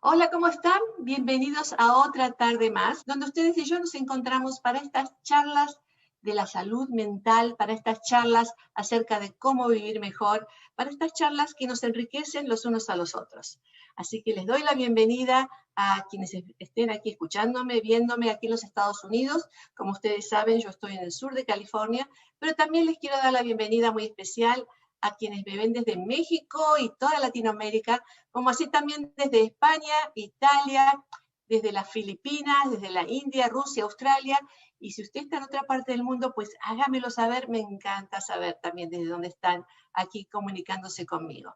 Hola, ¿cómo están? Bienvenidos a otra tarde más, donde ustedes y yo nos encontramos para estas charlas de la salud mental, para estas charlas acerca de cómo vivir mejor, para estas charlas que nos enriquecen los unos a los otros. Así que les doy la bienvenida a quienes estén aquí escuchándome, viéndome aquí en los Estados Unidos. Como ustedes saben, yo estoy en el sur de California, pero también les quiero dar la bienvenida muy especial a quienes me ven desde México y toda Latinoamérica, como así también desde España, Italia, desde las Filipinas, desde la India, Rusia, Australia. Y si usted está en otra parte del mundo, pues hágamelo saber. Me encanta saber también desde dónde están aquí comunicándose conmigo.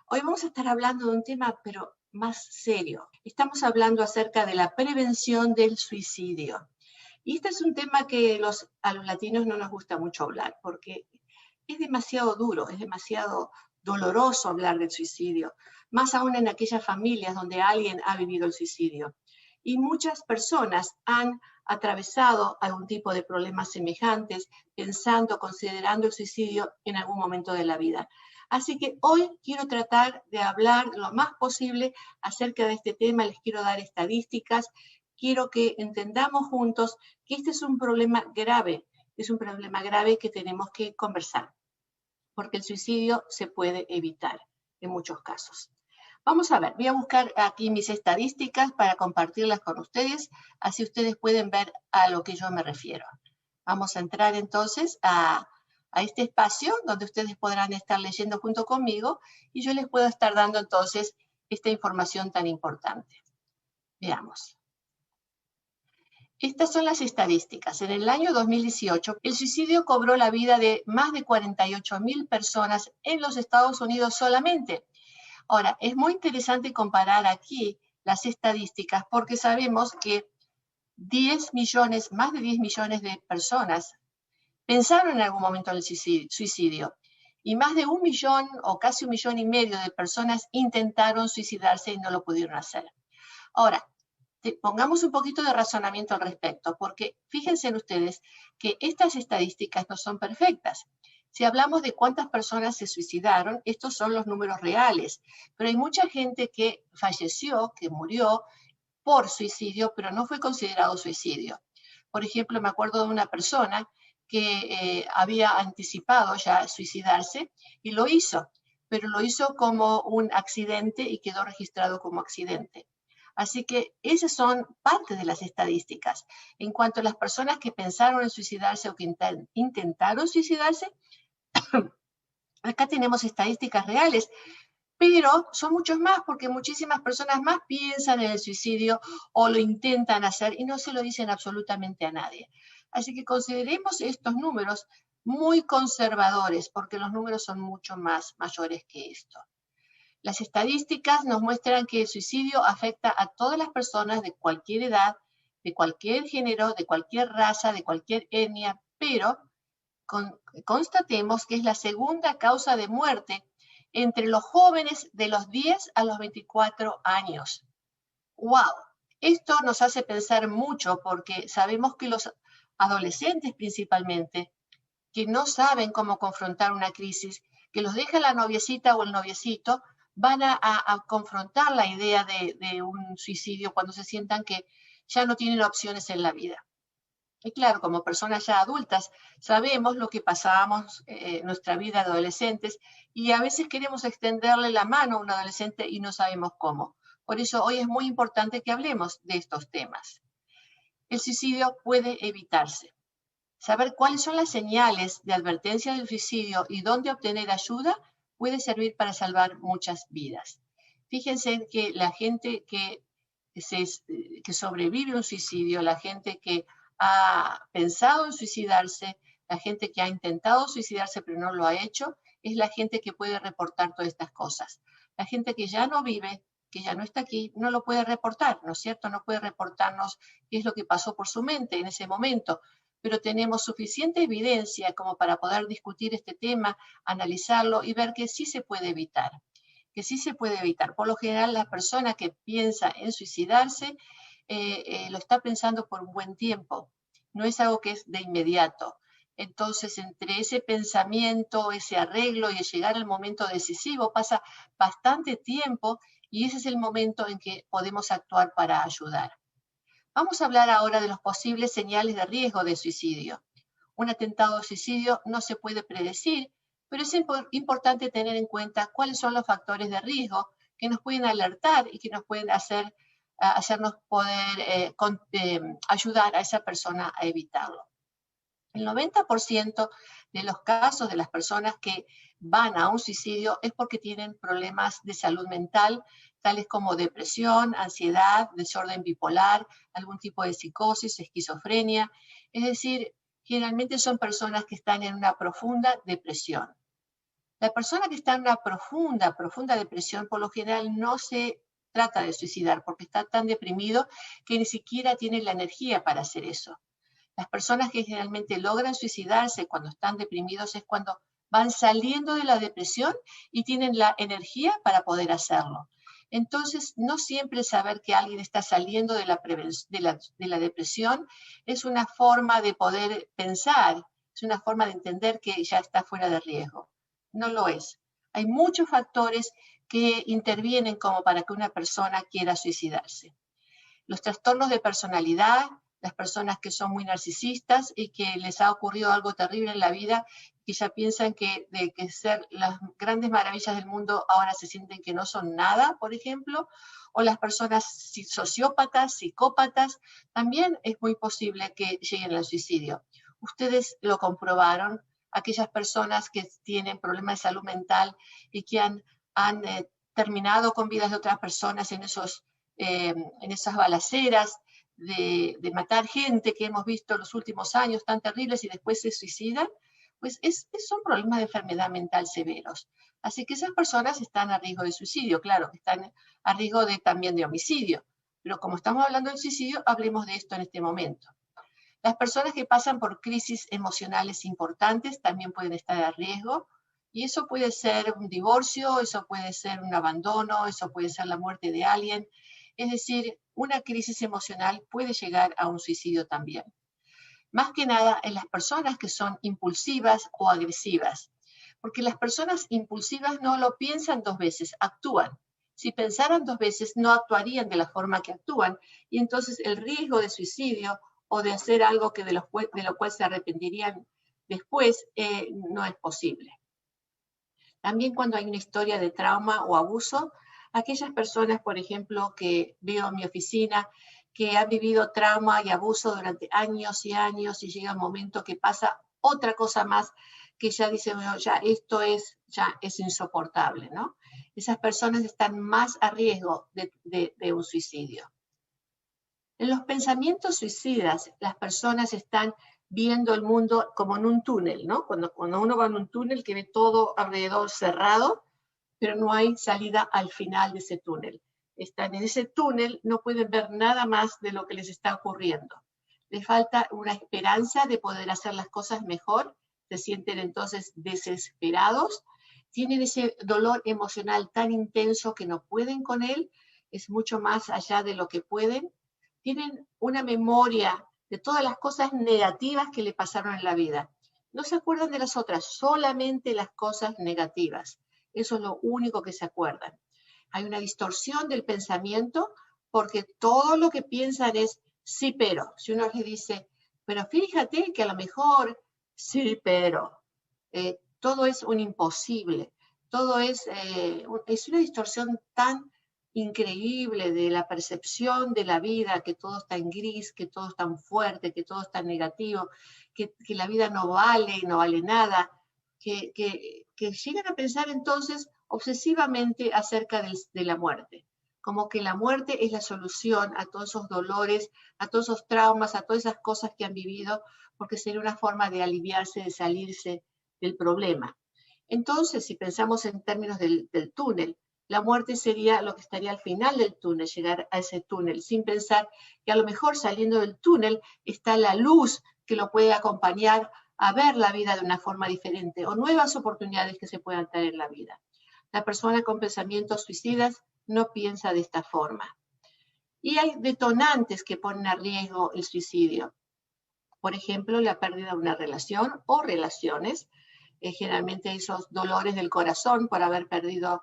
Hoy vamos a estar hablando de un tema, pero más serio. Estamos hablando acerca de la prevención del suicidio. Y este es un tema que a los latinos no nos gusta mucho hablar, porque es demasiado duro, es demasiado doloroso hablar del suicidio, más aún en aquellas familias donde alguien ha vivido el suicidio. Y muchas personas han atravesado algún tipo de problemas semejantes, pensando, considerando el suicidio en algún momento de la vida. Así que hoy quiero tratar de hablar lo más posible acerca de este tema. Les quiero dar estadísticas, quiero que entendamos juntos que este es un problema grave que tenemos que conversar, porque el suicidio se puede evitar en muchos casos. Vamos a ver, voy a buscar aquí mis estadísticas para compartirlas con ustedes, así ustedes pueden ver a lo que yo me refiero. Vamos a entrar entonces a este espacio donde ustedes podrán estar leyendo junto conmigo y yo les puedo estar dando entonces esta información tan importante. Veamos. Estas son las estadísticas. En el año 2018, el suicidio cobró la vida de más de 48.000 personas en los Estados Unidos solamente. Ahora, es muy interesante comparar aquí las estadísticas porque sabemos que 10 millones, más de 10 millones de personas pensaron en algún momento en el suicidio y más de 1 millón o casi 1,5 millones de personas intentaron suicidarse y no lo pudieron hacer. Ahora, pongamos un poquito de razonamiento al respecto, porque fíjense en ustedes que estas estadísticas no son perfectas. Si hablamos de cuántas personas se suicidaron, estos son los números reales, pero hay mucha gente que falleció, que murió por suicidio, pero no fue considerado suicidio. Por ejemplo, me acuerdo de una persona que había anticipado ya suicidarse y lo hizo, pero lo hizo como un accidente y quedó registrado como accidente. Así que esas son parte de las estadísticas. En cuanto a las personas que pensaron en suicidarse o que intentaron suicidarse, acá tenemos estadísticas reales, pero son muchos más porque muchísimas personas más piensan en el suicidio o lo intentan hacer y no se lo dicen absolutamente a nadie. Así que consideremos estos números muy conservadores porque los números son mucho más mayores que esto. Las estadísticas nos muestran que el suicidio afecta a todas las personas de cualquier edad, de cualquier género, de cualquier raza, de cualquier etnia, pero constatemos que es la segunda causa de muerte entre los jóvenes de los 10 a los 24 años. ¡Wow! Esto nos hace pensar mucho porque sabemos que los adolescentes principalmente, que no saben cómo confrontar una crisis, que los deja la noviecita o el noviecito, van a confrontar la idea de un suicidio cuando se sientan que ya no tienen opciones en la vida. Y claro, como personas ya adultas, sabemos lo que pasábamos en nuestra vida de adolescentes y a veces queremos extenderle la mano a un adolescente y no sabemos cómo. Por eso hoy es muy importante que hablemos de estos temas. El suicidio puede evitarse. Saber cuáles son las señales de advertencia del suicidio y dónde obtener ayuda puede servir para salvar muchas vidas. Fíjense que la gente que sobrevive a un suicidio, la gente que ha pensado en suicidarse, la gente que ha intentado suicidarse pero no lo ha hecho, es la gente que puede reportar todas estas cosas. La gente que ya no vive, que ya no está aquí, no lo puede reportar, ¿no es cierto? No puede reportarnos qué es lo que pasó por su mente en ese momento, pero tenemos suficiente evidencia como para poder discutir este tema, analizarlo y ver que sí se puede evitar. Que sí se puede evitar. Por lo general, la persona que piensa en suicidarse lo está pensando por un buen tiempo. No es algo que es de inmediato. Entonces, entre ese pensamiento, ese arreglo y el llegar al momento decisivo pasa bastante tiempo y ese es el momento en que podemos actuar para ayudar. Vamos a hablar ahora de los posibles señales de riesgo de suicidio. Un atentado de suicidio no se puede predecir, pero es importante tener en cuenta cuáles son los factores de riesgo que nos pueden alertar y que nos pueden hacernos poder ayudar a esa persona a evitarlo. El 90% de los casos de las personas que van a un suicidio es porque tienen problemas de salud mental, tales como depresión, ansiedad, desorden bipolar, algún tipo de psicosis, esquizofrenia. Es decir, generalmente son personas que están en una profunda depresión. La persona que está en una profunda depresión, por lo general no se trata de suicidar porque está tan deprimido que ni siquiera tiene la energía para hacer eso. Las personas que generalmente logran suicidarse cuando están deprimidos es cuando van saliendo de la depresión y tienen la energía para poder hacerlo. Entonces, no siempre saber que alguien está saliendo de la depresión es una forma de poder pensar, es una forma de entender que ya está fuera de riesgo. No lo es. Hay muchos factores que intervienen como para que una persona quiera suicidarse. Los trastornos de personalidad, las personas que son muy narcisistas y que les ha ocurrido algo terrible en la vida, que ya piensan que de que ser las grandes maravillas del mundo ahora se sienten que no son nada, por ejemplo, o las personas sociópatas, psicópatas, también es muy posible que lleguen al suicidio. Ustedes lo comprobaron, aquellas personas que tienen problemas de salud mental y que han terminado con vidas de otras personas en esas balaceras, de matar gente que hemos visto en los últimos años tan terribles y después se suicidan, pues son problemas de enfermedad mental severos. Así que esas personas están a riesgo de suicidio, claro, están a riesgo también de homicidio. Pero como estamos hablando del suicidio, hablemos de esto en este momento. Las personas que pasan por crisis emocionales importantes también pueden estar a riesgo. Y eso puede ser un divorcio, eso puede ser un abandono, eso puede ser la muerte de alguien. Es decir, una crisis emocional puede llegar a un suicidio también. Más que nada en las personas que son impulsivas o agresivas. Porque las personas impulsivas no lo piensan dos veces, actúan. Si pensaran dos veces, no actuarían de la forma que actúan. Y entonces el riesgo de suicidio o de hacer algo de lo cual se arrepentirían después no es posible. También cuando hay una historia de trauma o abuso, aquellas personas, por ejemplo, que veo en mi oficina, que han vivido trauma y abuso durante años y años y llega un momento que pasa otra cosa más que ya dicen, bueno, ya esto ya es insoportable, ¿no? Esas personas están más a riesgo de un suicidio. En los pensamientos suicidas, las personas están viendo el mundo como en un túnel, ¿no? Cuando uno va en un túnel que ve todo alrededor cerrado, pero no hay salida al final de ese túnel. Están en ese túnel, no pueden ver nada más de lo que les está ocurriendo. Les falta una esperanza de poder hacer las cosas mejor, se sienten entonces desesperados, tienen ese dolor emocional tan intenso que no pueden con él, es mucho más allá de lo que pueden. Tienen una memoria de todas las cosas negativas que le pasaron en la vida. No se acuerdan de las otras, solamente las cosas negativas. Eso es lo único que se acuerdan. Hay una distorsión del pensamiento porque todo lo que piensan es sí, pero. Si uno les dice, pero fíjate que a lo mejor sí, pero. Todo es un imposible. Todo es una distorsión tan increíble de la percepción de la vida, que todo está en gris, que todo es tan fuerte, que todo es tan negativo, que la vida no vale nada, que llegan a pensar entonces obsesivamente acerca de la muerte, como que la muerte es la solución a todos esos dolores, a todos esos traumas, a todas esas cosas que han vivido, porque sería una forma de aliviarse, de salirse del problema. Entonces, si pensamos en términos del túnel, la muerte sería lo que estaría al final del túnel, llegar a ese túnel, sin pensar que a lo mejor saliendo del túnel está la luz que lo puede acompañar a ver la vida de una forma diferente o nuevas oportunidades que se puedan traer en la vida. La persona con pensamientos suicidas no piensa de esta forma. Y hay detonantes que ponen a riesgo el suicidio. Por ejemplo, la pérdida de una relación o relaciones, generalmente esos dolores del corazón por haber perdido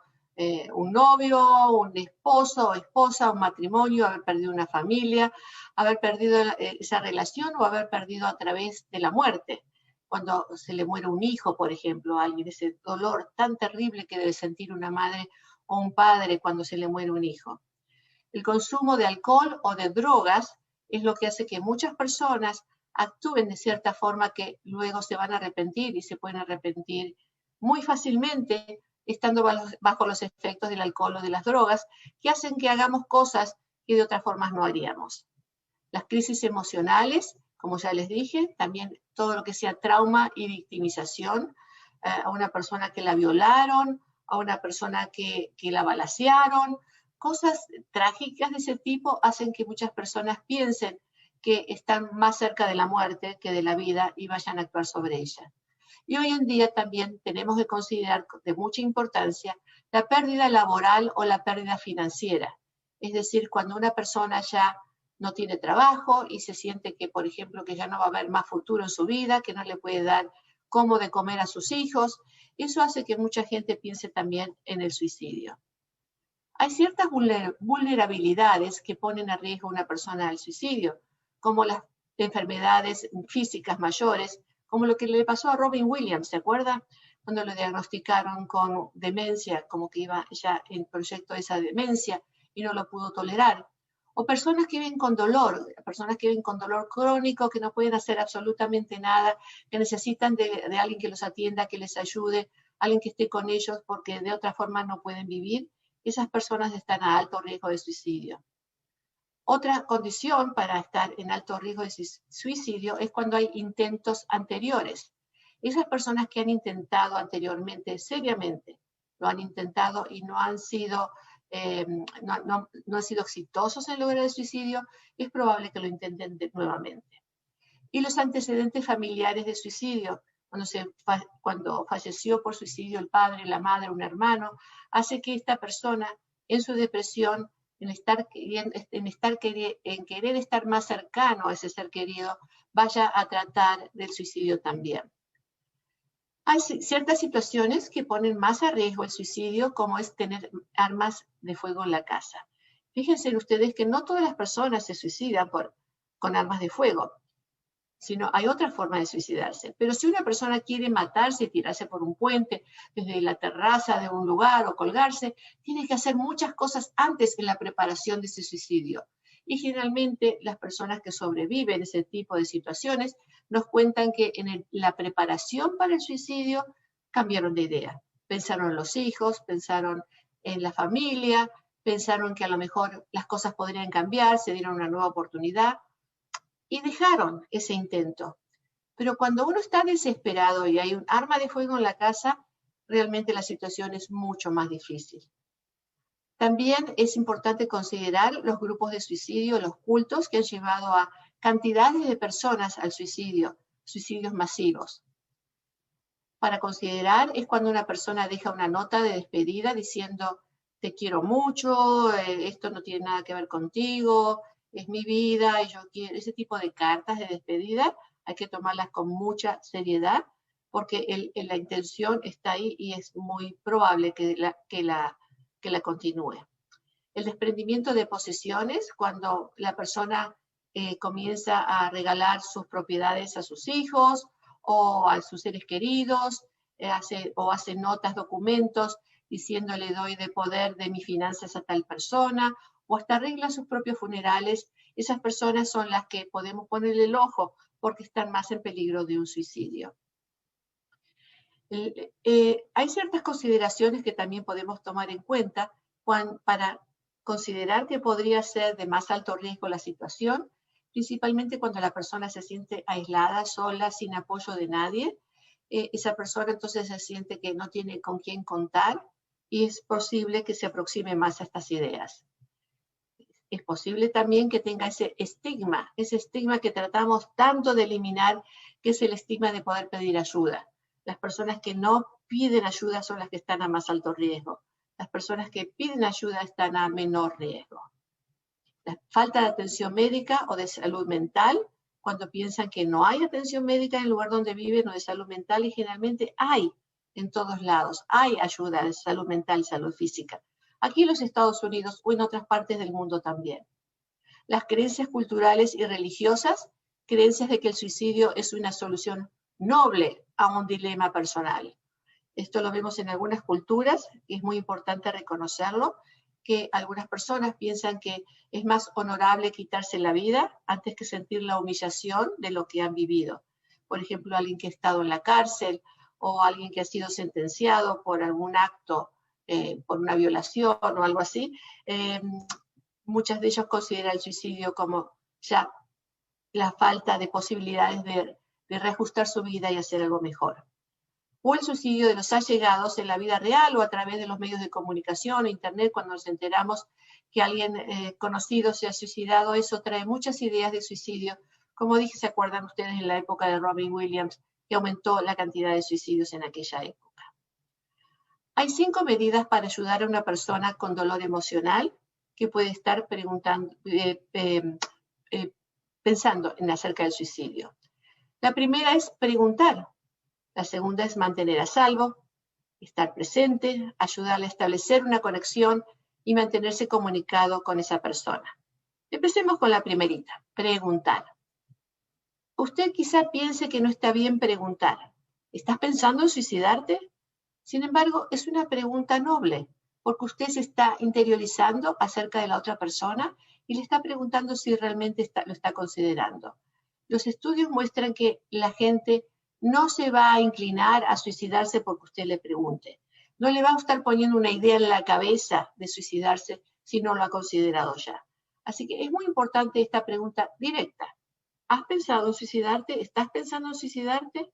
un novio, un esposo o esposa, un matrimonio, haber perdido una familia, haber perdido esa relación o haber perdido a través de la muerte. Cuando se le muere un hijo, por ejemplo, a alguien, ese dolor tan terrible que debe sentir una madre o un padre cuando se le muere un hijo. El consumo de alcohol o de drogas es lo que hace que muchas personas actúen de cierta forma que luego se van a arrepentir y se pueden arrepentir muy fácilmente estando bajo los efectos del alcohol o de las drogas, que hacen que hagamos cosas que de otras formas no haríamos. Las crisis emocionales, como ya les dije, también todo lo que sea trauma y victimización, a una persona que la violaron, a una persona que la balacearon, cosas trágicas de ese tipo hacen que muchas personas piensen que están más cerca de la muerte que de la vida y vayan a actuar sobre ella. Y hoy en día también tenemos que considerar de mucha importancia la pérdida laboral o la pérdida financiera. Es decir, cuando una persona ya no tiene trabajo y se siente que, por ejemplo, que ya no va a haber más futuro en su vida, que no le puede dar cómo de comer a sus hijos, eso hace que mucha gente piense también en el suicidio. Hay ciertas vulnerabilidades que ponen a riesgo a una persona al suicidio, como las enfermedades físicas mayores, como lo que le pasó a Robin Williams, ¿se acuerda? Cuando lo diagnosticaron con demencia, como que iba ya en proyecto esa demencia y no lo pudo tolerar. O personas que viven con dolor, personas que viven con dolor crónico, que no pueden hacer absolutamente nada, que necesitan de alguien que los atienda, que les ayude, alguien que esté con ellos, porque de otra forma no pueden vivir. Esas personas están a alto riesgo de suicidio. Otra condición para estar en alto riesgo de suicidio es cuando hay intentos anteriores. Esas personas que han intentado anteriormente seriamente, lo han intentado y no han sido, no han sido exitosos en lograr el suicidio, es probable que lo intenten nuevamente. Y los antecedentes familiares de suicidio, cuando falleció por suicidio el padre, la madre, un hermano, hace que esta persona en su depresión, en querer estar más cercano a ese ser querido, vaya a tratar del suicidio también. Hay ciertas situaciones que ponen más a riesgo el suicidio, como es tener armas de fuego en la casa. Fíjense ustedes que no todas las personas se suicidan con armas de fuego, sino hay otra forma de suicidarse. Pero si una persona quiere matarse y tirarse por un puente, desde la terraza de un lugar o colgarse, tiene que hacer muchas cosas antes en la preparación de ese suicidio. Y generalmente las personas que sobreviven ese tipo de situaciones nos cuentan que en la preparación para el suicidio cambiaron de idea. Pensaron en los hijos, pensaron en la familia, pensaron que a lo mejor las cosas podrían cambiar, se dieron una nueva oportunidad y dejaron ese intento. Pero cuando uno está desesperado y hay un arma de fuego en la casa, realmente la situación es mucho más difícil. También es importante considerar los grupos de suicidio, los cultos que han llevado a cantidades de personas al suicidio, suicidios masivos. Para considerar es cuando una persona deja una nota de despedida diciendo te quiero mucho, esto no tiene nada que ver contigo, es mi vida y yo quiero. Ese tipo de cartas de despedida hay que tomarlas con mucha seriedad porque la intención está ahí y es muy probable que la continúe. El desprendimiento de posesiones, cuando la persona comienza a regalar sus propiedades a sus hijos o a sus seres queridos, hace notas, documentos, diciéndole doy de poder de mis finanzas a tal persona, o hasta arregla sus propios funerales. Esas personas son las que podemos ponerle el ojo porque están más en peligro de un suicidio. Hay ciertas consideraciones que también podemos tomar en cuenta para considerar que podría ser de más alto riesgo la situación, principalmente cuando la persona se siente aislada, sola, sin apoyo de nadie. Esa persona entonces se siente que no tiene con quién contar y es posible que se aproxime más a estas ideas. Es posible también que tenga ese estigma que tratamos tanto de eliminar, que es el estigma de poder pedir ayuda. Las personas que no piden ayuda son las que están a más alto riesgo. Las personas que piden ayuda están a menor riesgo. La falta de atención médica o de salud mental, cuando piensan que no hay atención médica en el lugar donde viven o de salud mental, y generalmente hay en todos lados, hay ayuda de salud mental y salud física. Aquí en los Estados Unidos o en otras partes del mundo también. Las creencias culturales y religiosas, creencias de que el suicidio es una solución noble a un dilema personal. Esto lo vemos en algunas culturas, y es muy importante reconocerlo, que algunas personas piensan que es más honorable quitarse la vida antes que sentir la humillación de lo que han vivido. Por ejemplo, alguien que ha estado en la cárcel o alguien que ha sido sentenciado por algún acto, por una violación o algo así, muchos de ellos consideran el suicidio como ya la falta de posibilidades de reajustar su vida y hacer algo mejor. O el suicidio de los allegados en la vida real o a través de los medios de comunicación o internet, cuando nos enteramos que alguien conocido se ha suicidado, eso trae muchas ideas de suicidio. Como dije, ¿se acuerdan ustedes en la época de Robin Williams, que aumentó la cantidad de suicidios en aquella época? Hay 5 medidas para ayudar a una persona con dolor emocional que puede estar pensando en acerca del suicidio. La primera es preguntar. La segunda es mantener a salvo, estar presente, ayudarle a establecer una conexión y mantenerse comunicado con esa persona. Empecemos con la primerita, preguntar. Usted quizá piense que no está bien preguntar. ¿Estás pensando en suicidarte? Sin embargo, es una pregunta noble, porque usted se está interiorizando acerca de la otra persona y le está preguntando si realmente lo está considerando. Los estudios muestran que la gente no se va a inclinar a suicidarse porque usted le pregunte. No le va a estar poniendo una idea en la cabeza de suicidarse si no lo ha considerado ya. Así que es muy importante esta pregunta directa. ¿Has pensado en suicidarte? ¿Estás pensando en suicidarte?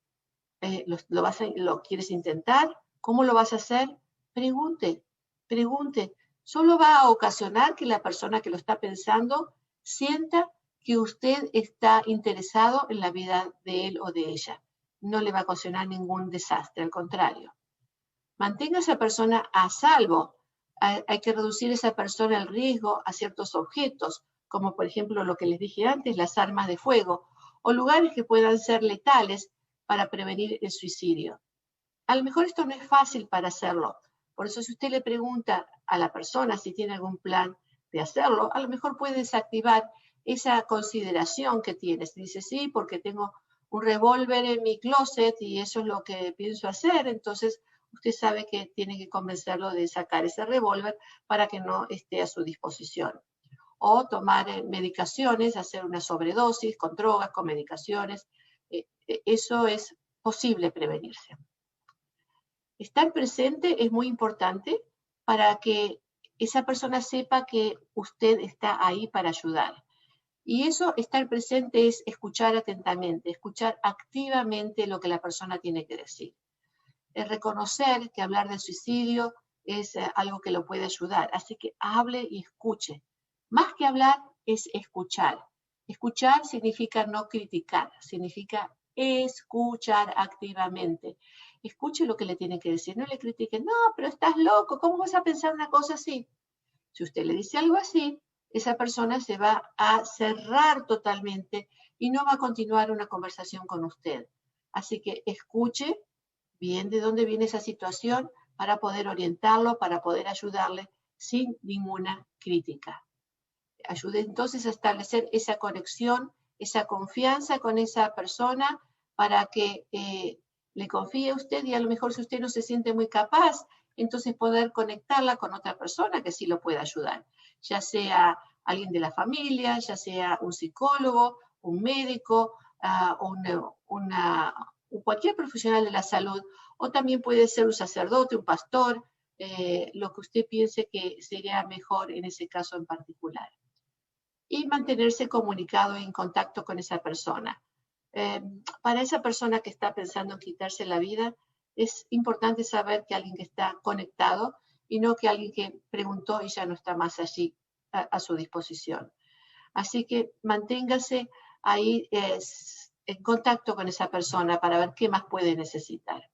¿Lo quieres intentar? ¿Cómo lo vas a hacer? Pregunte, pregunte. Solo va a ocasionar que la persona que lo está pensando sienta que usted está interesado en la vida de él o de ella. No le va a ocasionar ningún desastre, al contrario. Mantenga a esa persona a salvo. Hay que reducir a esa persona el riesgo a ciertos objetos, como por ejemplo lo que les dije antes, las armas de fuego, o lugares que puedan ser letales para prevenir el suicidio. A lo mejor esto no es fácil para hacerlo. Por eso si usted le pregunta a la persona si tiene algún plan de hacerlo, a lo mejor puede desactivar esa consideración que tiene. Si dice, sí, porque tengo un revólver en mi closet y eso es lo que pienso hacer, entonces usted sabe que tiene que convencerlo de sacar ese revólver para que no esté a su disposición. O tomar medicaciones, hacer una sobredosis con drogas, con medicaciones. Eso es posible prevenirse. Estar presente es muy importante para que esa persona sepa que usted está ahí para ayudar. Y eso, estar presente, es escuchar atentamente, escuchar activamente lo que la persona tiene que decir. Es reconocer que hablar del suicidio es algo que lo puede ayudar. Así que hable y escuche. Más que hablar es escuchar. Escuchar significa no criticar, significa escuchar activamente. Escuche lo que le tiene que decir, no le critique. No, pero estás loco, ¿cómo vas a pensar una cosa así? Si usted le dice algo así, esa persona se va a cerrar totalmente y no va a continuar una conversación con usted. Así que escuche bien de dónde viene esa situación para poder orientarlo, para poder ayudarle sin ninguna crítica. Ayude entonces a establecer esa conexión, esa confianza con esa persona para que le confíe a usted, y a lo mejor si usted no se siente muy capaz, entonces poder conectarla con otra persona que sí lo pueda ayudar, ya sea alguien de la familia, ya sea un psicólogo, un médico, cualquier profesional de la salud, o también puede ser un sacerdote, un pastor, lo que usted piense que sería mejor en ese caso en particular. Y mantenerse comunicado y en contacto con esa persona. Para esa persona que está pensando en quitarse la vida, es importante saber que alguien que está conectado y no que alguien que preguntó y ya no está más allí a su disposición. Así que manténgase ahí en contacto con esa persona para ver qué más puede necesitar.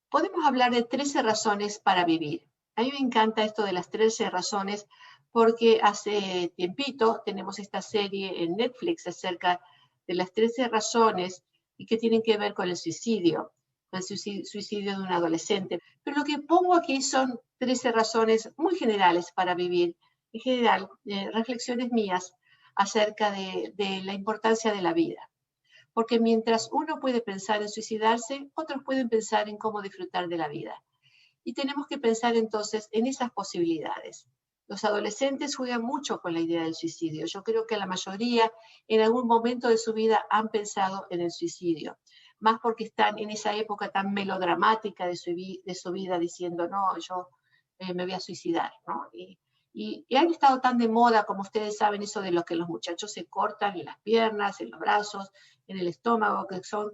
Podemos hablar de 13 razones para vivir. A mí me encanta esto de las 13 razones porque hace tiempito tenemos esta serie en Netflix acerca de las 13 razones y que tienen que ver con el suicidio de un adolescente. Pero lo que pongo aquí son 13 razones muy generales para vivir, en general, reflexiones mías acerca de la importancia de la vida. Porque mientras uno puede pensar en suicidarse, otros pueden pensar en cómo disfrutar de la vida. Y tenemos que pensar entonces en esas posibilidades. Los adolescentes juegan mucho con la idea del suicidio. Yo creo que la mayoría en algún momento de su vida han pensado en el suicidio, más porque están en esa época tan melodramática de su vida diciendo, no, yo me voy a suicidar, ¿no? Y han estado tan de moda, como ustedes saben, eso de lo que los muchachos se cortan en las piernas, en los brazos, en el estómago, que son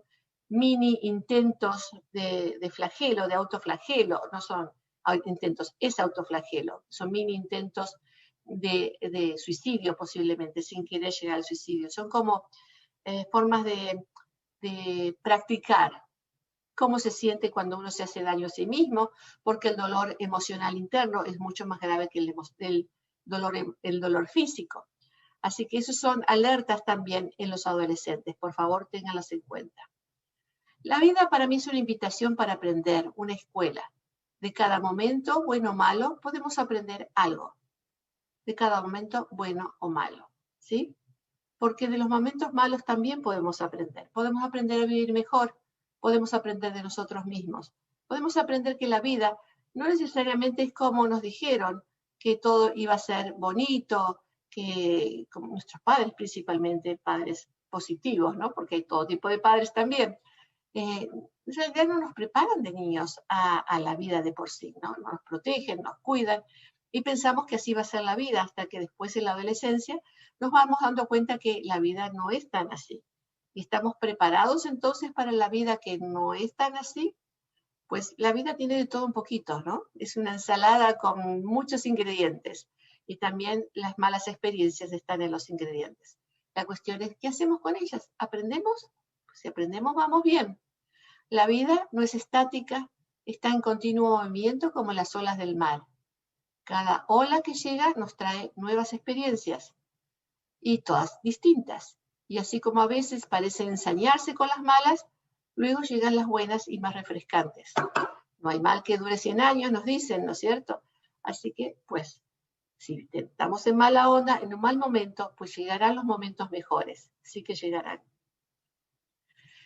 mini intentos de flagelo, de autoflagelo, no son intentos, es autoflagelo, son mini intentos de suicidio posiblemente, sin querer llegar al suicidio. Son como formas de practicar cómo se siente cuando uno se hace daño a sí mismo, porque el dolor emocional interno es mucho más grave que el dolor físico. Así que esos son alertas también en los adolescentes. Por favor, ténganlas en cuenta. La vida para mí es una invitación para aprender, una escuela. De cada momento, bueno o malo, podemos aprender algo. De cada momento, bueno o malo, ¿sí? Porque de los momentos malos también podemos aprender. Podemos aprender a vivir mejor, podemos aprender de nosotros mismos. Podemos aprender que la vida no necesariamente es como nos dijeron, que todo iba a ser bonito, que como nuestros padres principalmente, padres positivos, ¿no? Porque hay todo tipo de padres también. En realidad no nos preparan de niños a la vida de por sí, ¿no? Nos protegen, nos cuidan y pensamos que así va a ser la vida hasta que después en la adolescencia nos vamos dando cuenta que la vida no es tan así. Y estamos preparados entonces para la vida que no es tan así. Pues la vida tiene de todo un poquito, ¿no? Es una ensalada con muchos ingredientes y también las malas experiencias están en los ingredientes. La cuestión es, ¿qué hacemos con ellas? ¿Aprendemos? Pues si aprendemos, vamos bien. La vida no es estática, está en continuo movimiento como las olas del mar. Cada ola que llega nos trae nuevas experiencias y todas distintas. Y así como a veces parecen ensañarse con las malas, luego llegan las buenas y más refrescantes. No hay mal que dure 100 años, nos dicen, ¿no es cierto? Así que, pues, si estamos en mala onda, en un mal momento, pues llegarán los momentos mejores. Sí que llegarán.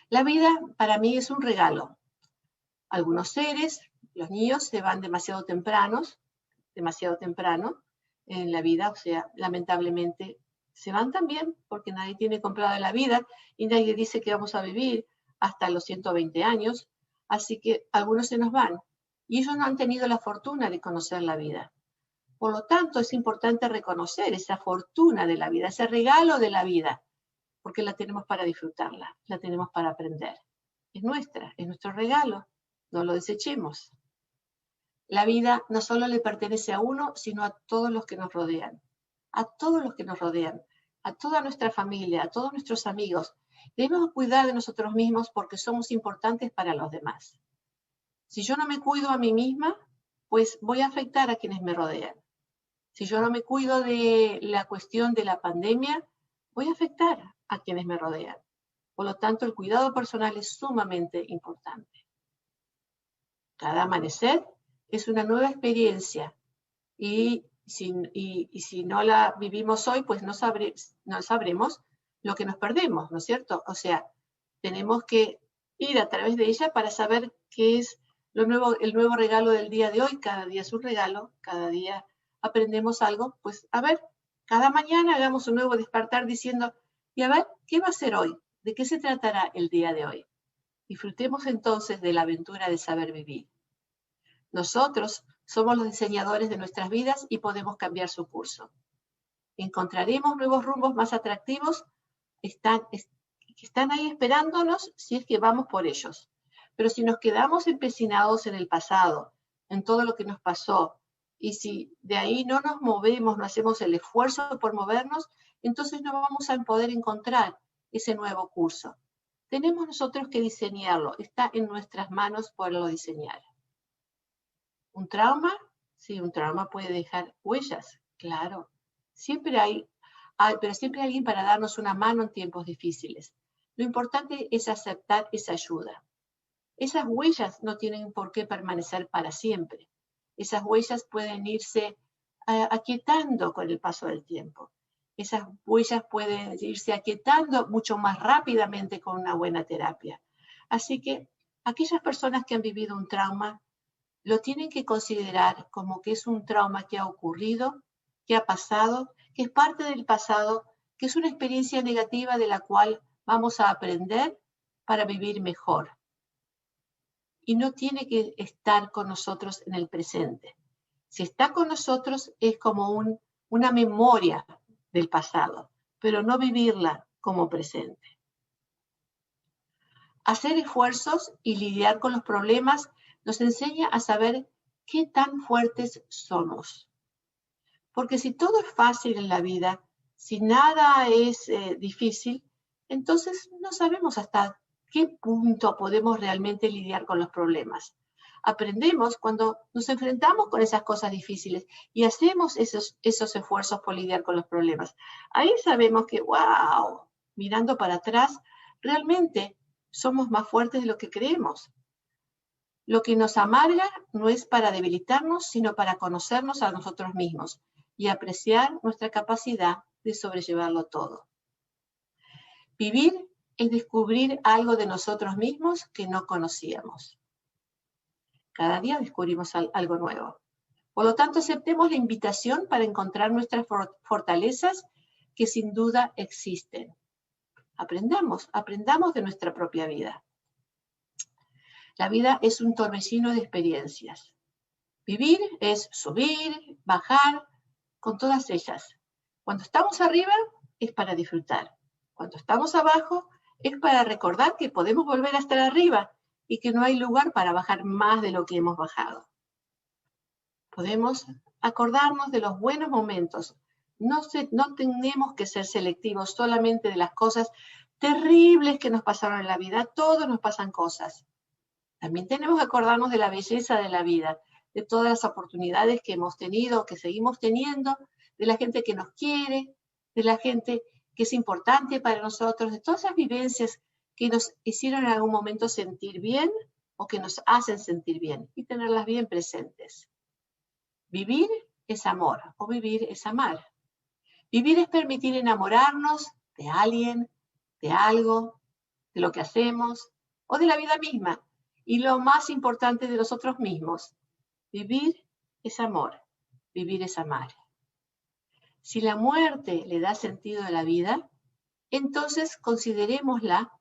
La vida para mí es un regalo. Algunos seres, los niños, se van demasiado temprano en la vida, o sea, lamentablemente se van también porque nadie tiene comprada la vida y nadie dice que vamos a vivir hasta los 120 años, así que algunos se nos van y ellos no han tenido la fortuna de conocer la vida. Por lo tanto, es importante reconocer esa fortuna de la vida, ese regalo de la vida, porque la tenemos para disfrutarla, la tenemos para aprender. Es nuestra, es nuestro regalo. No lo desechemos. La vida no solo le pertenece a uno, sino a todos los que nos rodean. A todos los que nos rodean. A toda nuestra familia, a todos nuestros amigos. Debemos cuidar de nosotros mismos porque somos importantes para los demás. Si yo no me cuido a mí misma, pues voy a afectar a quienes me rodean. Si yo no me cuido de la cuestión de la pandemia, voy a afectar a quienes me rodean. Por lo tanto, el cuidado personal es sumamente importante. Cada amanecer es una nueva experiencia y si no la vivimos hoy, pues no sabremos lo que nos perdemos, ¿no es cierto? O sea, tenemos que ir a través de ella para saber qué es el nuevo regalo del día de hoy. Cada día es un regalo, cada día aprendemos algo. Pues a ver, cada mañana hagamos un nuevo despertar diciendo, y a ver, ¿qué va a ser hoy? ¿De qué se tratará el día de hoy? Disfrutemos entonces de la aventura de saber vivir. Nosotros somos los diseñadores de nuestras vidas y podemos cambiar su curso. Encontraremos nuevos rumbos más atractivos que están ahí esperándonos si es que vamos por ellos. Pero si nos quedamos empecinados en el pasado, en todo lo que nos pasó, y si de ahí no nos movemos, no hacemos el esfuerzo por movernos, entonces no vamos a poder encontrar ese nuevo curso. Tenemos nosotros que diseñarlo, está en nuestras manos poderlo diseñar. ¿Un trauma? Sí, un trauma puede dejar huellas Claro, pero siempre hay alguien para darnos una mano en tiempos difíciles. Lo importante es aceptar esa ayuda. Esas huellas no tienen por qué permanecer para siempre. Esas huellas pueden irse aquietando con el paso del tiempo. Esas huellas pueden irse aquietando mucho más rápidamente con una buena terapia. Así que aquellas personas que han vivido un trauma lo tienen que considerar como que es un trauma que ha ocurrido, que ha pasado, que es parte del pasado, que es una experiencia negativa de la cual vamos a aprender para vivir mejor. Y no tiene que estar con nosotros en el presente. Si está con nosotros es como una memoria del pasado, pero no vivirla como presente. Hacer esfuerzos y lidiar con los problemas nos enseña a saber qué tan fuertes somos. Porque si todo es fácil en la vida, si nada es difícil, entonces no sabemos hasta qué punto podemos realmente lidiar con los problemas. Aprendemos cuando nos enfrentamos con esas cosas difíciles y hacemos esos esfuerzos por lidiar con los problemas. Ahí sabemos que, wow, mirando para atrás, realmente somos más fuertes de lo que creemos. Lo que nos amarga no es para debilitarnos, sino para conocernos a nosotros mismos y apreciar nuestra capacidad de sobrellevarlo todo. Vivir es descubrir algo de nosotros mismos que no conocíamos. Cada día descubrimos algo nuevo. Por lo tanto, aceptemos la invitación para encontrar nuestras fortalezas que sin duda existen. Aprendamos de nuestra propia vida. La vida es un torbellino de experiencias. Vivir es subir, bajar, con todas ellas. Cuando estamos arriba es para disfrutar. Cuando estamos abajo es para recordar que podemos volver a estar arriba y que no hay lugar para bajar más de lo que hemos bajado. Podemos acordarnos de los buenos momentos. No tenemos que ser selectivos solamente de las cosas terribles que nos pasaron en la vida. A todos nos pasan cosas. También tenemos que acordarnos de la belleza de la vida, de todas las oportunidades que hemos tenido, que seguimos teniendo, de la gente que nos quiere, de la gente que es importante para nosotros, de todas esas vivencias que nos hicieron en algún momento sentir bien o que nos hacen sentir bien y tenerlas bien presentes. Vivir es amor o vivir es amar. Vivir es permitir enamorarnos de alguien, de algo, de lo que hacemos o de la vida misma. Y lo más importante de nosotros mismos, vivir es amor, vivir es amar. Si la muerte le da sentido a la vida, entonces considerémosla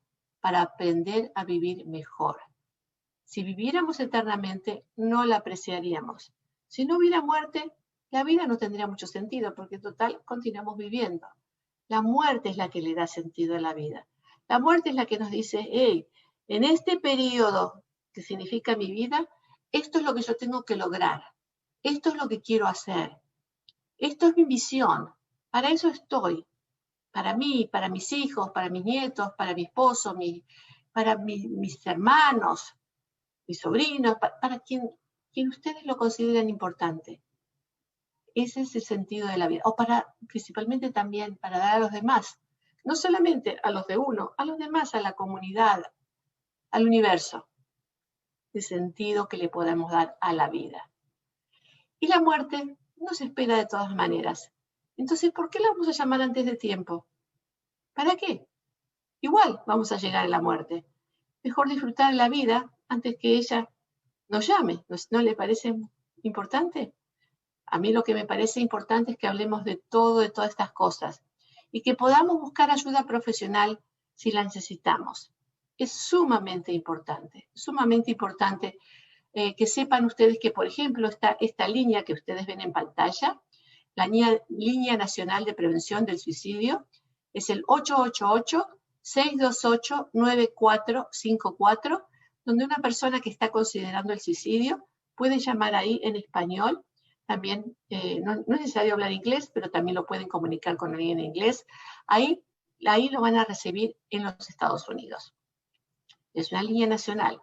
para aprender a vivir mejor. Si viviéramos eternamente, no la apreciaríamos. Si no hubiera muerte, la vida no tendría mucho sentido, porque en total continuamos viviendo. La muerte es la que le da sentido a la vida. La muerte es la que nos dice, hey, en este periodo que significa mi vida, esto es lo que yo tengo que lograr, esto es lo que quiero hacer, esto es mi misión, para eso estoy, para mí, para mis hijos, para mis nietos, para mi esposo, para mis hermanos, mis sobrinos, para quien ustedes lo consideren importante. Ese es el sentido de la vida, o principalmente también para dar a los demás, no solamente a los de uno, a los demás, a la comunidad, al universo. El sentido que le podemos dar a la vida. Y la muerte nos espera de todas maneras. Entonces, ¿por qué la vamos a llamar antes de tiempo? ¿Para qué? Igual vamos a llegar a la muerte. Mejor disfrutar la vida antes que ella nos llame. ¿No le parece importante? A mí lo que me parece importante es que hablemos de todas estas cosas y que podamos buscar ayuda profesional si la necesitamos. Es sumamente importante que sepan ustedes que, por ejemplo, esta línea que ustedes ven en pantalla, la línea nacional de prevención del suicidio, es el 888-628-9454, donde una persona que está considerando el suicidio puede llamar ahí en español. También no es necesario hablar inglés, pero también lo pueden comunicar con alguien en inglés. Ahí lo van a recibir en los Estados Unidos. Es una línea nacional.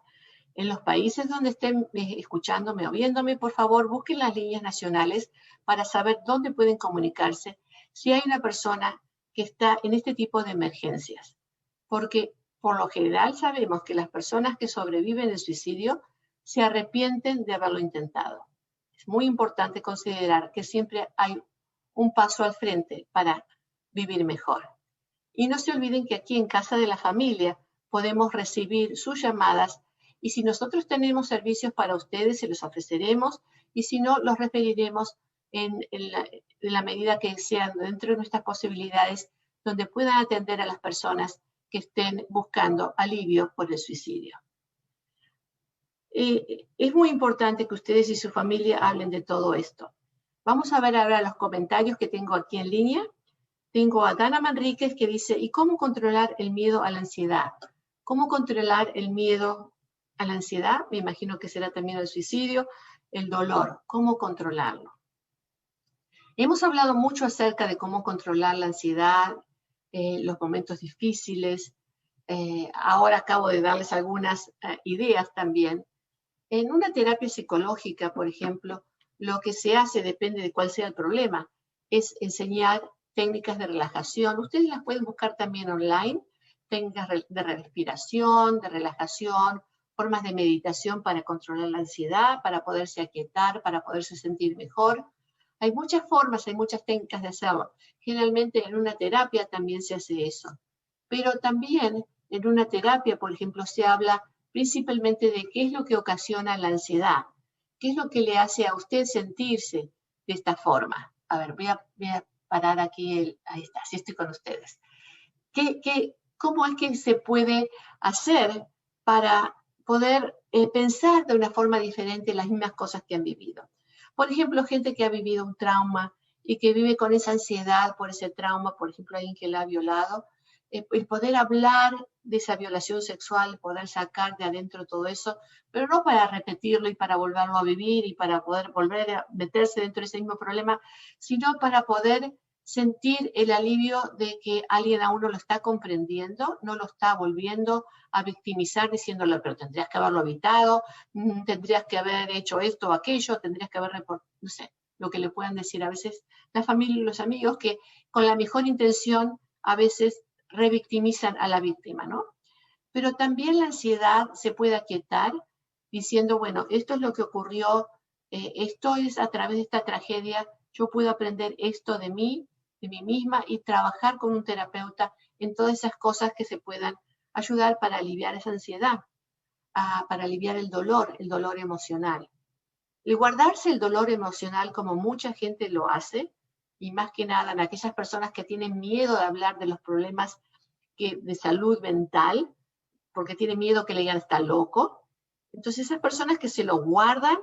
En los países donde estén escuchándome o viéndome, por favor, busquen las líneas nacionales para saber dónde pueden comunicarse si hay una persona que está en este tipo de emergencias. Porque por lo general sabemos que las personas que sobreviven el suicidio se arrepienten de haberlo intentado. Es muy importante considerar que siempre hay un paso al frente para vivir mejor. Y no se olviden que aquí en Casa de la Familia podemos recibir sus llamadas y si nosotros tenemos servicios para ustedes, se los ofreceremos y si no, los referiremos en la medida que sean dentro de nuestras posibilidades, donde puedan atender a las personas que estén buscando alivio por el suicidio. Es muy importante que ustedes y su familia hablen de todo esto. Vamos a ver ahora los comentarios que tengo aquí en línea. Tengo a Dana Manríquez que dice, ¿y cómo controlar el miedo a la ansiedad? ¿Cómo controlar el miedo a la ansiedad? Me imagino que será también el suicidio, el dolor. ¿Cómo controlarlo? Hemos hablado mucho acerca de cómo controlar la ansiedad, los momentos difíciles. Ahora acabo de darles algunas ideas también. En una terapia psicológica, por ejemplo, lo que se hace, depende de cuál sea el problema, es enseñar técnicas de relajación. Ustedes las pueden buscar también online, técnicas de respiración, de relajación, formas de meditación para controlar la ansiedad, para poderse aquietar, para poderse sentir mejor. Hay muchas formas, hay muchas técnicas de hacerlo. Generalmente en una terapia también se hace eso. Pero también en una terapia, por ejemplo, se habla principalmente de qué es lo que ocasiona la ansiedad, qué es lo que le hace a usted sentirse de esta forma. A ver, voy a parar aquí, ahí está, sí estoy con ustedes. ¿Cómo es que se puede hacer para poder pensar de una forma diferente las mismas cosas que han vivido? Por ejemplo, gente que ha vivido un trauma y que vive con esa ansiedad por ese trauma, por ejemplo, alguien que la ha violado, el poder hablar de esa violación sexual, poder sacar de adentro todo eso, pero no para repetirlo y para volverlo a vivir y para poder volver a meterse dentro de ese mismo problema, sino para poder sentir el alivio de que alguien a uno lo está comprendiendo, no lo está volviendo a victimizar diciéndole, pero tendrías que haberlo evitado, tendrías que haber hecho esto o aquello, tendrías que haber reportado, no sé, lo que le puedan decir a veces la familia y los amigos que con la mejor intención a veces revictimizan a la víctima, ¿no? Pero también la ansiedad se puede aquietar diciendo, bueno, esto es lo que ocurrió, esto es a través de esta tragedia, yo puedo aprender esto de mí misma y trabajar con un terapeuta en todas esas cosas que se puedan ayudar para aliviar esa ansiedad, para aliviar el dolor emocional. El guardarse el dolor emocional como mucha gente lo hace, y más que nada en aquellas personas que tienen miedo de hablar de los problemas de salud mental, porque tienen miedo que le digan está loco. Entonces esas personas que se lo guardan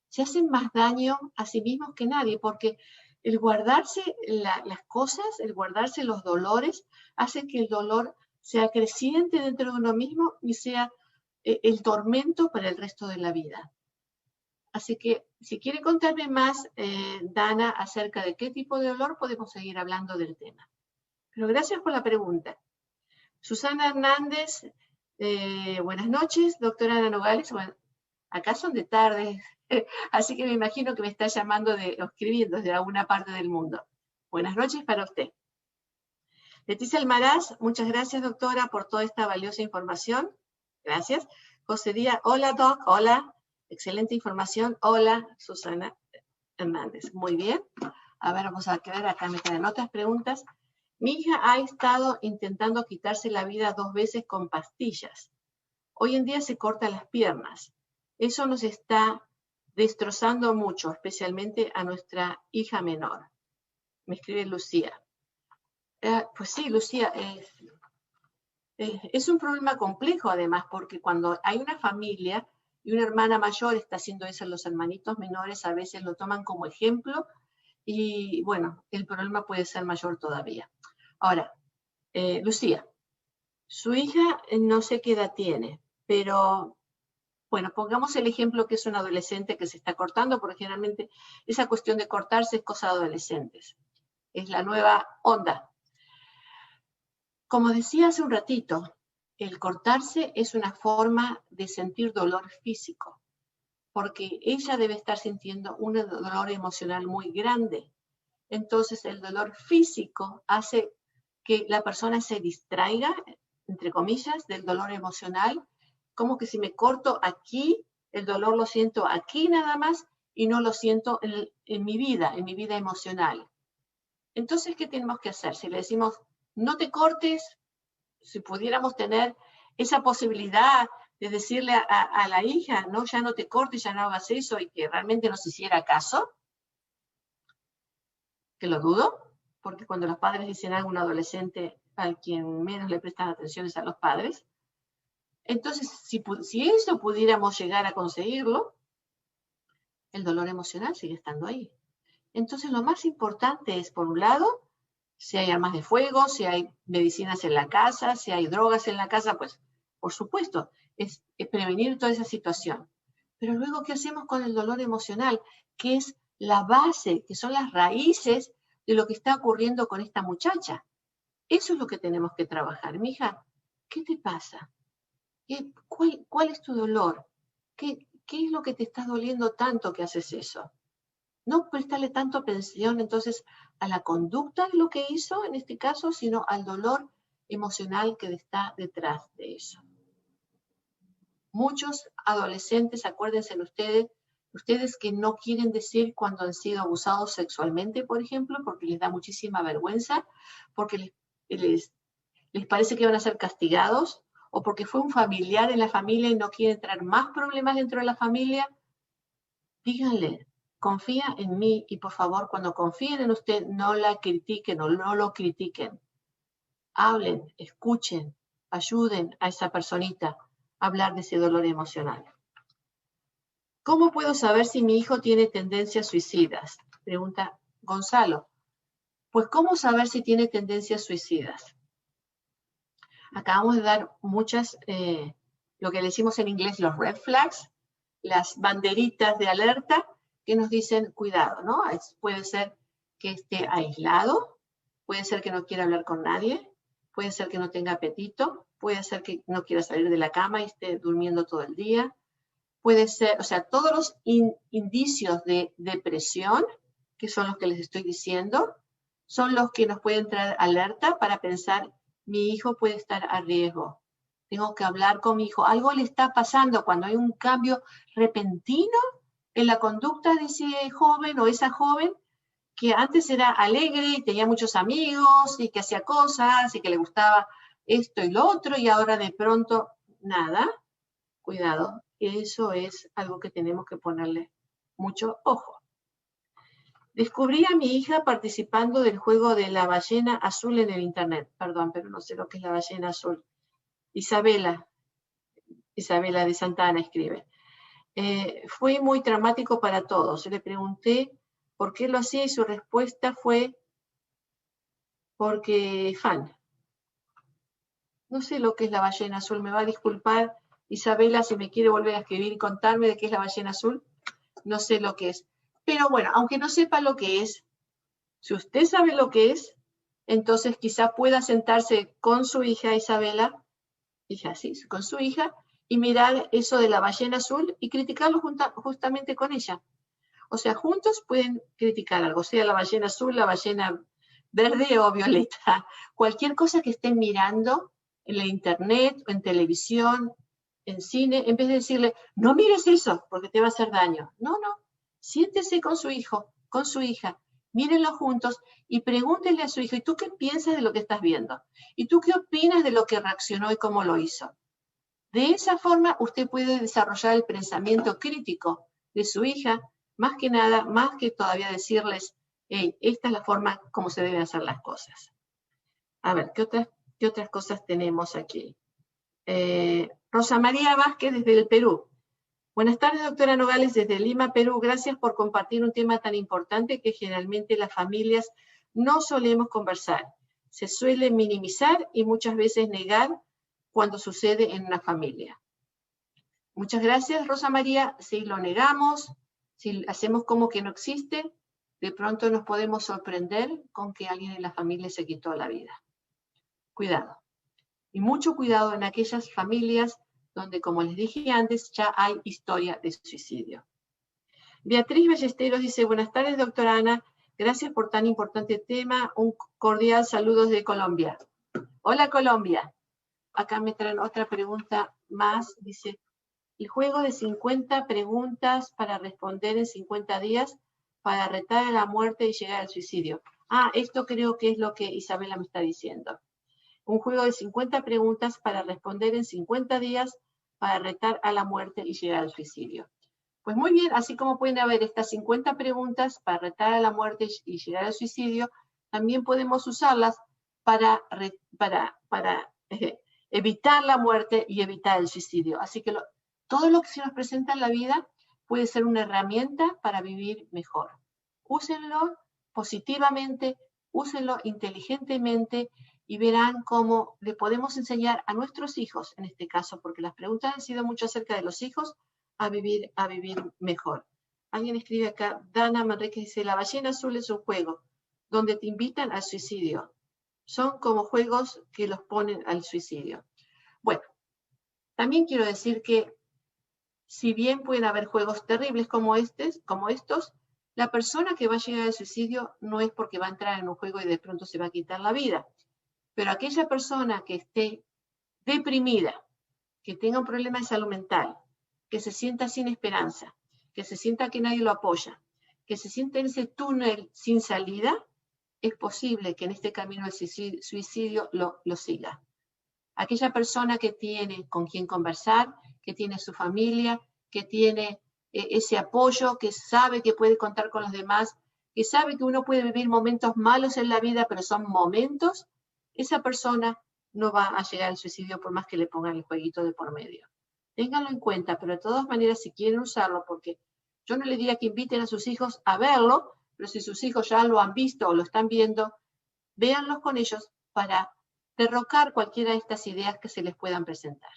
se hacen más daño a sí mismos que nadie, porque el guardarse las cosas, el guardarse los dolores, hace que el dolor sea creciente dentro de uno mismo y sea el tormento para el resto de la vida. Así que si quiere contarme más, Dana, acerca de qué tipo de dolor, podemos seguir hablando del tema. Pero gracias por la pregunta. Susana Hernández, buenas noches, doctora Ana Nogales. Bueno, acá son de tarde, así que me imagino que me está llamando o escribiendo desde alguna parte del mundo. Buenas noches para usted. Leticia Almaraz, muchas gracias, doctora, por toda esta valiosa información. Gracias. José Díaz, hola, doc, hola. Excelente información. Hola, Susana Hernández. Muy bien. A ver, vamos a quedar acá, me quedan otras preguntas. Mi hija ha estado intentando quitarse la vida 2 veces con pastillas. Hoy en día se corta las piernas. Eso nos está destrozando mucho, especialmente a nuestra hija menor. Me escribe Lucía. Pues sí, Lucía, es un problema complejo además, porque cuando hay una familia y una hermana mayor está haciendo eso, los hermanitos menores a veces lo toman como ejemplo y bueno, el problema puede ser mayor todavía. Ahora, Lucía, su hija no sé qué edad tiene, pero bueno, pongamos el ejemplo que es un adolescente que se está cortando, porque generalmente esa cuestión de cortarse es cosa de adolescentes. Es la nueva onda. Como decía hace un ratito, el cortarse es una forma de sentir dolor físico, porque ella debe estar sintiendo un dolor emocional muy grande. Entonces el dolor físico hace que la persona se distraiga, entre comillas, del dolor emocional, como que si me corto aquí, el dolor lo siento aquí nada más y no lo siento en mi vida emocional. Entonces, ¿qué tenemos que hacer? Si le decimos, no te cortes, si pudiéramos tener esa posibilidad de decirle a la hija, no, ya no te cortes, ya no hagas eso, y que realmente nos hiciera caso, que lo dudo, porque cuando los padres dicen algo a un adolescente, al quien menos le prestan atención es a los padres. Entonces, si eso pudiéramos llegar a conseguirlo, el dolor emocional sigue estando ahí. Entonces, lo más importante es, por un lado, si hay armas de fuego, si hay medicinas en la casa, si hay drogas en la casa, pues, por supuesto, es prevenir toda esa situación. Pero luego, ¿qué hacemos con el dolor emocional? Que es la base, que son las raíces de lo que está ocurriendo con esta muchacha. Eso es lo que tenemos que trabajar. Mija, ¿qué te pasa? ¿Cuál es tu dolor? ¿Qué es lo que te está doliendo tanto que haces eso? No prestarle tanto atención entonces a la conducta de lo que hizo en este caso, sino al dolor emocional que está detrás de eso. Muchos adolescentes, acuérdense ustedes que no quieren decir cuando han sido abusados sexualmente, por ejemplo, porque les da muchísima vergüenza, porque les parece que van a ser castigados, o porque fue un familiar en la familia y no quieren traer más problemas dentro de la familia. Díganle, confía en mí y por favor, cuando confíen en usted, no la critiquen o no lo critiquen. Hablen, escuchen, ayuden a esa personita a hablar de ese dolor emocional. ¿Cómo puedo saber si mi hijo tiene tendencias suicidas? Pregunta Gonzalo. Pues, ¿cómo saber si tiene tendencias suicidas? Acabamos de dar muchas, lo que le decimos en inglés los red flags, las banderitas de alerta que nos dicen cuidado, ¿no? Puede ser que esté aislado, puede ser que no quiera hablar con nadie, puede ser que no tenga apetito, puede ser que no quiera salir de la cama y esté durmiendo todo el día, puede ser, o sea, todos los indicios de depresión, que son los que les estoy diciendo, son los que nos pueden traer alerta para pensar, mi hijo puede estar a riesgo. Tengo que hablar con mi hijo. Algo le está pasando cuando hay un cambio repentino en la conducta de ese joven o esa joven que antes era alegre y tenía muchos amigos y que hacía cosas y que le gustaba esto y lo otro y ahora de pronto nada. Cuidado, eso es algo que tenemos que ponerle mucho ojo. Descubrí a mi hija participando del juego de la ballena azul en el internet. Perdón, pero no sé lo que es la ballena azul. Isabela de Santa Ana escribe. Fue muy traumático para todos. Le pregunté por qué lo hacía y su respuesta fue porque fan. No sé lo que es la ballena azul. Me va a disculpar Isabela si me quiere volver a escribir y contarme de qué es la ballena azul. No sé lo que es. Pero bueno, aunque no sepa lo que es, si usted sabe lo que es, entonces quizá pueda sentarse con su hija Isabela, con su hija, y mirar eso de la ballena azul y criticarlo justamente con ella. O sea, juntos pueden criticar algo, sea la ballena azul, la ballena verde o violeta. Cualquier cosa que estén mirando en la internet, o en televisión, en cine, en vez de decirle, no mires eso porque te va a hacer daño. No, siéntese con su hijo, con su hija, mírenlo juntos y pregúntenle a su hijo, ¿y tú qué piensas de lo que estás viendo? ¿Y tú qué opinas de lo que reaccionó y cómo lo hizo? De esa forma usted puede desarrollar el pensamiento crítico de su hija, más que nada, más que todavía decirles, hey, esta es la forma como se deben hacer las cosas. A ver, ¿qué otras cosas tenemos aquí? Rosa María Vázquez desde el Perú. Buenas tardes, doctora Nogales, desde Lima, Perú. Gracias por compartir un tema tan importante que generalmente las familias no solemos conversar. Se suele minimizar y muchas veces negar cuando sucede en una familia. Muchas gracias, Rosa María. Si lo negamos, si hacemos como que no existe, de pronto nos podemos sorprender con que alguien en la familia se quitó la vida. Cuidado. Y mucho cuidado en aquellas familias donde, como les dije antes, ya hay historia de suicidio. Beatriz Ballesteros dice, buenas tardes, doctora Ana. Gracias por tan importante tema. Un cordial saludo desde Colombia. Hola, Colombia. Acá me traen otra pregunta más. Dice, el juego de 50 preguntas para responder en 50 días para retar a la muerte y llegar al suicidio. Ah, esto creo que es lo que Isabela me está diciendo. Un juego de 50 preguntas para responder en 50 días para retar a la muerte y llegar al suicidio. Pues muy bien, así como pueden haber estas 50 preguntas para retar a la muerte y llegar al suicidio, también podemos usarlas para evitar la muerte y evitar el suicidio. Así que todo lo que se nos presenta en la vida puede ser una herramienta para vivir mejor. Úsenlo positivamente, úsenlo inteligentemente y verán cómo le podemos enseñar a nuestros hijos, en este caso, porque las preguntas han sido mucho acerca de los hijos, a vivir mejor. Alguien escribe acá, Dana Manrique dice, la ballena azul es un juego donde te invitan al suicidio. Son como juegos que los ponen al suicidio. Bueno, también quiero decir que si bien pueden haber juegos terribles como estos, la persona que va a llegar al suicidio no es porque va a entrar en un juego y de pronto se va a quitar la vida. Pero aquella persona que esté deprimida, que tenga un problema de salud mental, que se sienta sin esperanza, que se sienta que nadie lo apoya, que se sienta en ese túnel sin salida, es posible que en este camino del suicidio lo siga. Aquella persona que tiene con quien conversar, que tiene su familia, que tiene ese apoyo, que sabe que puede contar con los demás, que sabe que uno puede vivir momentos malos en la vida, pero son momentos, esa persona no va a llegar al suicidio por más que le pongan el jueguito de por medio. Ténganlo en cuenta, pero de todas maneras, si quieren usarlo, porque yo no le diría que inviten a sus hijos a verlo, pero si sus hijos ya lo han visto o lo están viendo, véanlos con ellos para derrocar cualquiera de estas ideas que se les puedan presentar.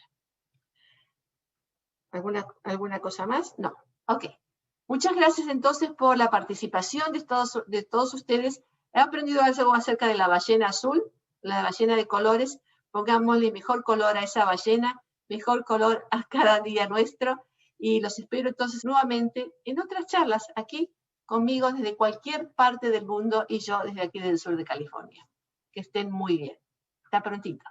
¿Alguna cosa más? No. Ok. Muchas gracias entonces por la participación de todos ustedes. He aprendido algo acerca de la ballena azul, la ballena de colores. Pongámosle mejor color a esa ballena, mejor color a cada día nuestro. Y los espero entonces nuevamente en otras charlas aquí conmigo desde cualquier parte del mundo y yo desde aquí del sur de California. Que estén muy bien. Hasta prontito.